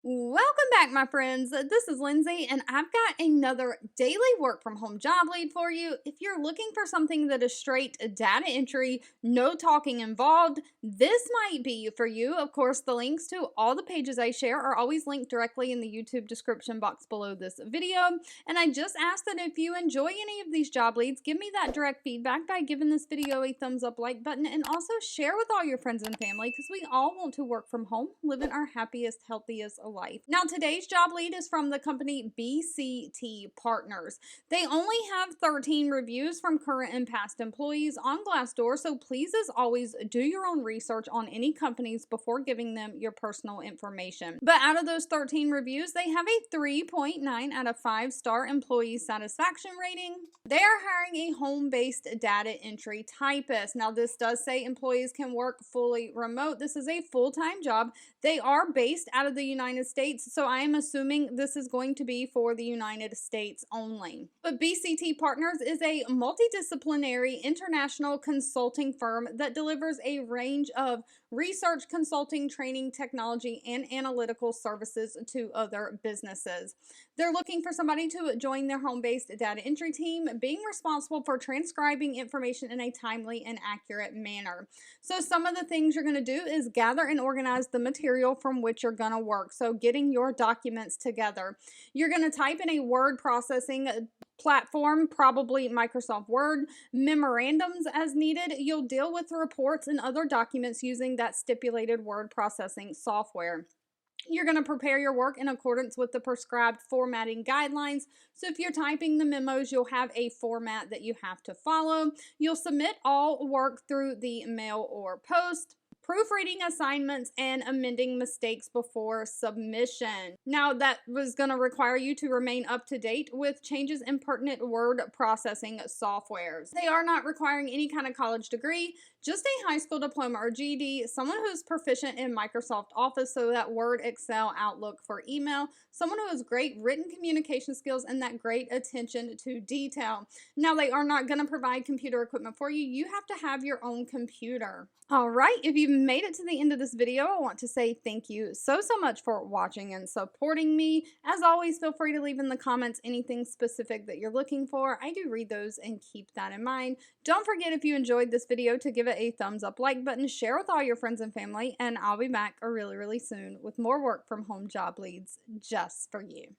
Welcome back, my friends. This is Lindsay, and I've got another daily work from home job lead for you. If you're looking for something that is straight data entry, no talking involved, this might be for you. Of course, the links to all the pages I share are always linked directly in the YouTube description box below this video. And I just ask that if you enjoy any of these job leads, give me that direct feedback by giving this video a thumbs up like button, and also share with all your friends and family because we all want to work from home, living our happiest, healthiest life. Now, today's job lead is from the company BCT Partners. They only have 13 reviews from current and past employees on Glassdoor, so please, as always, do your own research on any companies before giving them your personal information. But out of those 13 reviews, they have a 3.9 out of 5-star employee satisfaction rating. They are hiring a home-based data entry typist. Now, this does say employees can work fully remote. This is a full-time job. They are based out of the United States, so I am assuming this is going to be for the United States only. But BCT Partners is a multidisciplinary international consulting firm that delivers a range of research, consulting, training, technology, and analytical services to other businesses. They're looking for somebody to join their home-based data entry team, being responsible for transcribing information in a timely and accurate manner. So some of the things you're going to do is gather and organize the material from which you're going to work. So getting your documents together. You're going to type in a word processing platform, probably Microsoft Word, memorandums as needed. You'll deal with reports and other documents using that stipulated word processing software. You're going to prepare your work in accordance with the prescribed formatting guidelines. So if you're typing the memos, you'll have a format that you have to follow. You'll submit all work through the mail or post. Proofreading assignments and amending mistakes before submission. Now, that was going to require you to remain up to date with changes in pertinent word processing softwares. They are not requiring any kind of college degree, just a high school diploma or GED, someone who's proficient in Microsoft Office, so that Word, Excel, Outlook for email, someone who has great written communication skills, and that great attention to detail. Now, they are not going to provide computer equipment for you. You have to have your own computer. All right, if you've made it to the end of this video, I want to say thank you so much for watching and supporting me. As always, feel free to leave in the comments anything specific that you're looking for. I do read those and keep that in mind. Don't forget, if you enjoyed this video, to give it a thumbs up like button, share with all your friends and family, and I'll be back really soon with more work from home job leads just for you.